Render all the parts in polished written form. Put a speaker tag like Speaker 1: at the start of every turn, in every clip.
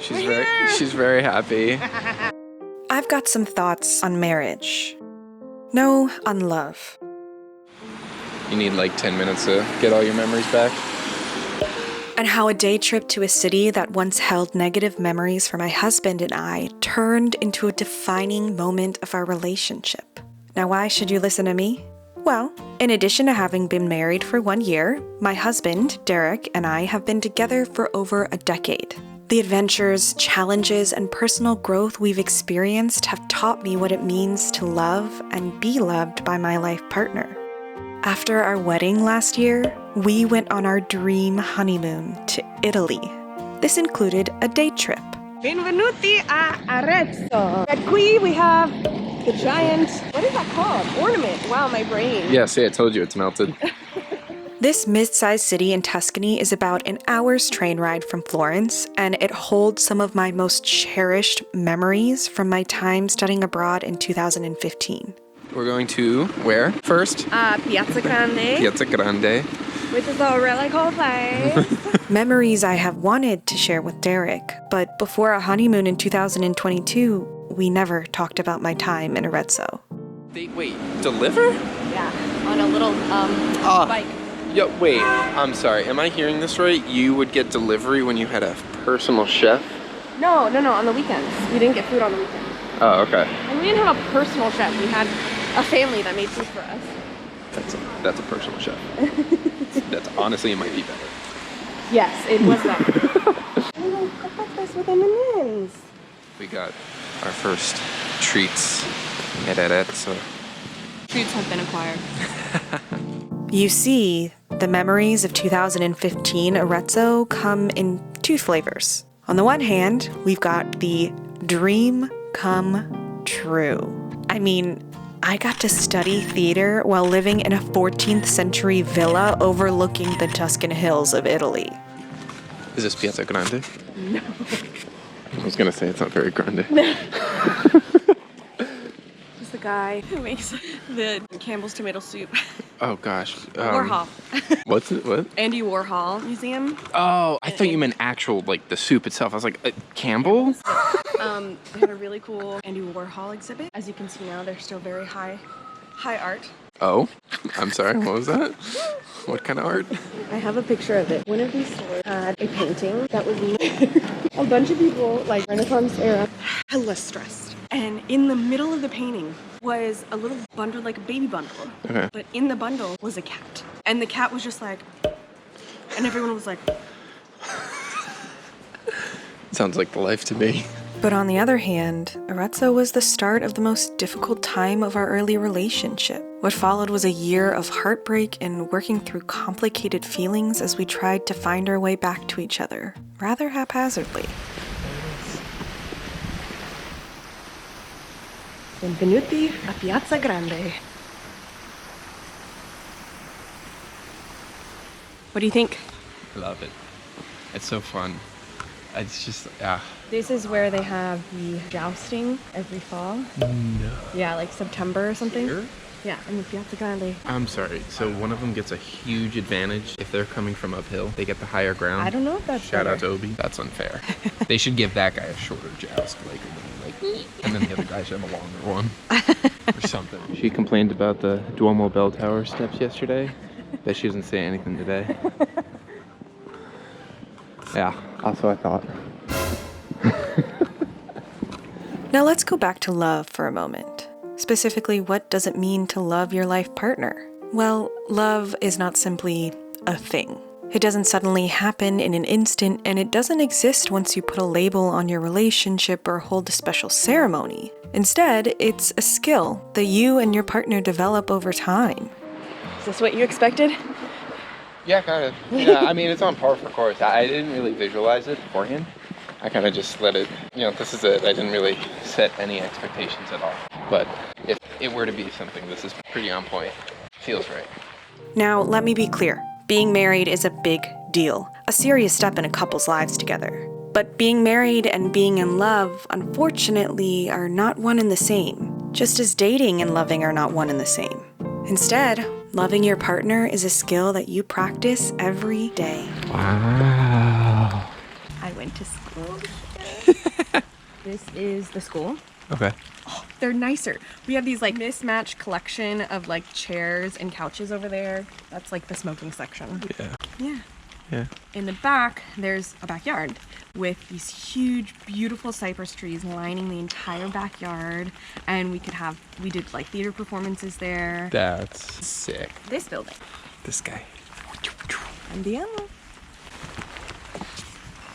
Speaker 1: She's very happy.
Speaker 2: I've got some thoughts on marriage. No, on love.
Speaker 1: You need like 10 minutes to get all your memories back.
Speaker 2: And how a day trip to a city that once held negative memories for my husband and I turned into a defining moment of our relationship. Now, why should you listen to me? Well, in addition to having been married for 1 year, my husband, Derek, and I have been together for over a decade. The adventures, challenges, and personal growth we've experienced have taught me what it means to love and be loved by my life partner. After our wedding last year, we went on our dream honeymoon to Italy. This included a day trip.
Speaker 3: Benvenuti a Arezzo. At qui we have the giant, what is that called? Ornament. Wow, my brain.
Speaker 1: Yeah, see, I told you it's melted.
Speaker 2: This mid-sized city in Tuscany is about an hour's train ride from Florence, and it holds some of my most cherished memories from my time studying abroad in 2015.
Speaker 1: We're going to where first?
Speaker 3: Piazza Grande.
Speaker 1: Piazza Grande.
Speaker 3: Which is a really cool place.
Speaker 2: Memories I have wanted to share with Derek, but before our honeymoon in 2022, we never talked about my time in Arezzo.
Speaker 1: They deliver?
Speaker 3: Yeah, on a little bike.
Speaker 1: Yo, wait, I'm sorry. Am I hearing this right? You would get delivery when you had a personal chef?
Speaker 3: No, on the weekends. We didn't get food on the weekends.
Speaker 1: Oh, okay.
Speaker 3: And we didn't have a personal chef. We had a family that made food for us.
Speaker 1: That's a personal chef. That's honestly, it might be better.
Speaker 3: Yes, it was better. Oh, breakfast with M&Ms.
Speaker 1: We got our first treats at Arezzo.
Speaker 3: Treats have been acquired.
Speaker 2: You see, the memories of 2015 Arezzo come in two flavors. On the one hand, we've got the dream come true. I mean, I got to study theater while living in a 14th century villa overlooking the Tuscan hills of Italy.
Speaker 1: Is this Piazza Grande?
Speaker 3: No.
Speaker 1: I was gonna say it's not very grande.
Speaker 3: Just the guy who makes the Campbell's tomato soup.
Speaker 1: Oh gosh.
Speaker 3: Warhol.
Speaker 1: What's it? What?
Speaker 3: Andy Warhol Museum.
Speaker 1: Oh, I thought you meant actual, like the soup itself. I was like, Campbell?
Speaker 3: They have a really cool Andy Warhol exhibit. As you can see now, they're still very high art.
Speaker 1: Oh, I'm sorry. What was that? What kind of art?
Speaker 3: I have a picture of it. One of these stores had a painting that was a bunch of people, like Renaissance era, hella stressed. And in the middle of the painting was a little bundle, like a baby bundle.
Speaker 1: Okay.
Speaker 3: But in the bundle was a cat. And the cat was just like, and everyone was like.
Speaker 1: Sounds like the life to me.
Speaker 2: But on the other hand, Arezzo was the start of the most difficult time of our early relationship. What followed was a year of heartbreak and working through complicated feelings as we tried to find our way back to each other, rather haphazardly.
Speaker 3: Benvenuti a Piazza Grande. What do you think?
Speaker 1: I love it. It's so fun. It's just,
Speaker 3: This is where they have the jousting every fall.
Speaker 1: No.
Speaker 3: Yeah, like September or something.
Speaker 1: Here?
Speaker 3: Yeah, in the Piazza Grande.
Speaker 1: I'm sorry. So one of them gets a huge advantage if they're coming from uphill. They get the higher ground.
Speaker 3: I don't know if that's
Speaker 1: Shout
Speaker 3: better.
Speaker 1: out to Obi. That's unfair. They should give that guy a shorter joust, like, and then the other guy should have a longer one or something. She complained about the Duomo bell tower steps yesterday. Bet she doesn't say anything today. Yeah, that's what I thought.
Speaker 2: Now let's go back to love for a moment. Specifically, what does it mean to love your life partner? Well, love is not simply a thing. It doesn't suddenly happen in an instant, and it doesn't exist once you put a label on your relationship or hold a special ceremony. Instead, it's a skill that you and your partner develop over time.
Speaker 3: Is this what you expected?
Speaker 1: Yeah, kind of. Yeah, I mean, it's on par for the course. I didn't really visualize it beforehand. I kind of just let it, this is it. I didn't really set any expectations at all. But if it were to be something, this is pretty on point. Feels right.
Speaker 2: Now, let me be clear. Being married is a big deal, a serious step in a couple's lives together. But being married and being in love, unfortunately, are not one and the same. Just as dating and loving are not one and the same. Instead, loving your partner is a skill that you practice every day.
Speaker 1: Wow.
Speaker 3: I went to school. This is the school.
Speaker 1: Okay.
Speaker 3: They're nicer. We have these like mismatched collection of like chairs and couches over there. That's like the smoking section.
Speaker 1: Yeah.
Speaker 3: Yeah.
Speaker 1: Yeah.
Speaker 3: In the back, there's a backyard with these huge, beautiful cypress trees lining the entire backyard. And we did like theater performances there.
Speaker 1: That's sick.
Speaker 3: This building.
Speaker 1: This guy.
Speaker 3: And the other.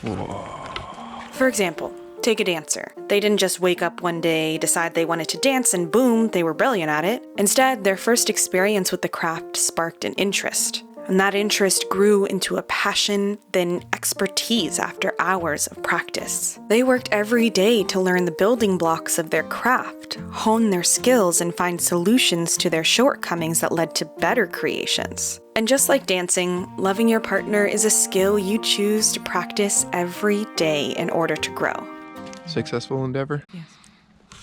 Speaker 1: Whoa.
Speaker 2: For example, take a dancer. They didn't just wake up one day, decide they wanted to dance, and boom, they were brilliant at it. Instead, their first experience with the craft sparked an interest. And that interest grew into a passion, then expertise after hours of practice. They worked every day to learn the building blocks of their craft, hone their skills, and find solutions to their shortcomings that led to better creations. And just like dancing, loving your partner is a skill you choose to practice every day in order to grow.
Speaker 1: Successful endeavor?
Speaker 3: Yes.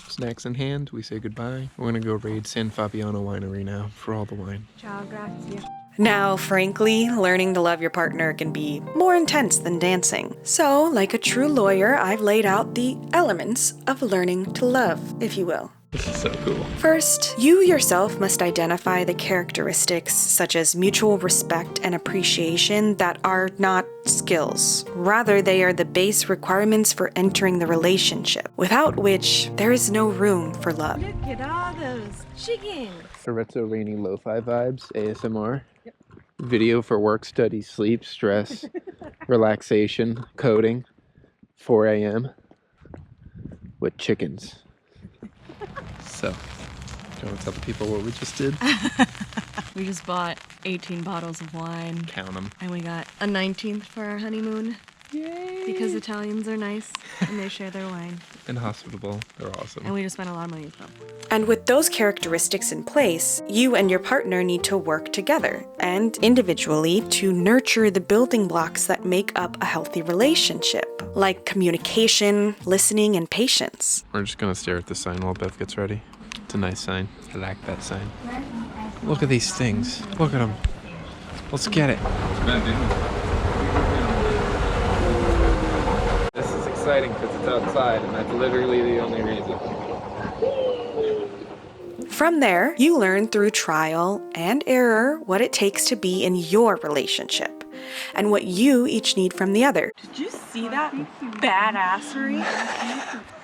Speaker 1: Snacks in hand, we say goodbye. We're gonna go raid San Fabiano Winery now for all the wine.
Speaker 3: Ciao, grazie.
Speaker 2: Now, frankly, learning to love your partner can be more intense than dancing. So, like a true lawyer, I've laid out the elements of learning to love, if you will.
Speaker 1: This is so cool.
Speaker 2: First, you yourself must identify the characteristics such as mutual respect and appreciation that are not skills. Rather, they are the base requirements for entering the relationship, without which there is no room for love.
Speaker 3: Look at all those chickens.
Speaker 1: Arezzo rainy lo-fi vibes, ASMR. Yep. Video for work, study, sleep, stress, relaxation, coding, 4 a.m. with chickens. So, do you want to tell the people what we just did?
Speaker 3: We just bought 18 bottles of wine.
Speaker 1: Count them.
Speaker 3: And we got a 19th for our honeymoon.
Speaker 1: Yay!
Speaker 3: Because Italians are nice and they share their wine.
Speaker 1: And hospitable. They're awesome.
Speaker 3: And we just spent a lot of money with them.
Speaker 2: And with those characteristics in place, you and your partner need to work together and individually to nurture the building blocks that make up a healthy relationship, like communication, listening, and patience.
Speaker 1: We're just gonna stare at the sign while Bev gets ready. It's a nice sign. I like that sign. Look at these things. Look at them. Let's get it. This is exciting because it's outside, and that's literally the only reason.
Speaker 2: From there, you learn through trial and error what it takes to be in your relationship and what you each need from the other,
Speaker 3: Did you see that badassery?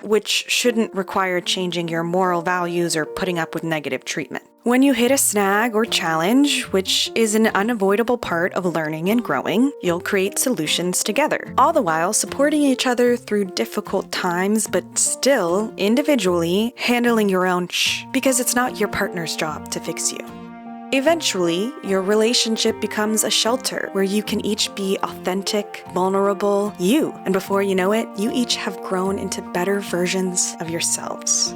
Speaker 2: which shouldn't require changing your moral values or putting up with negative treatment. When you hit a snag or challenge, which is an unavoidable part of learning and growing, you'll create solutions together, all the while supporting each other through difficult times, but still, individually, handling your own because it's not your partner's job to fix you. Eventually, your relationship becomes a shelter where you can each be authentic, vulnerable, you. And before you know it, you each have grown into better versions of yourselves.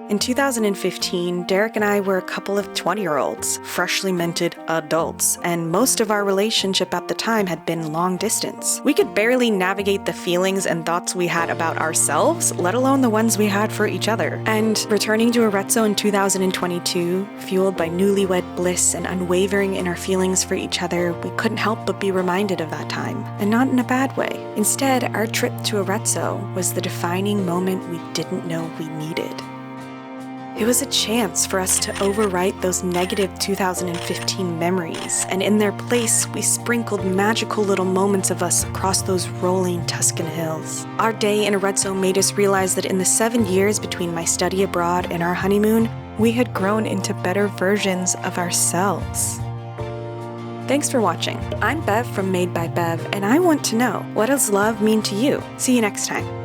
Speaker 2: In 2015, Derek and I were a couple of 20-year-olds, freshly minted adults, and most of our relationship at the time had been long distance. We could barely navigate the feelings and thoughts we had about ourselves, let alone the ones we had for each other. And returning to Arezzo in 2022, fueled by newlywed bliss and unwavering in our feelings for each other, we couldn't help but be reminded of that time, and not in a bad way. Instead, our trip to Arezzo was the defining moment we didn't know we needed. It was a chance for us to overwrite those negative 2015 memories, and in their place, we sprinkled magical little moments of us across those rolling Tuscan hills. Our day in Arezzo made us realize that in the 7 years between my study abroad and our honeymoon, we had grown into better versions of ourselves. Thanks for watching. I'm Bev from Made by Bev, and I want to know, what does love mean to you? See you next time.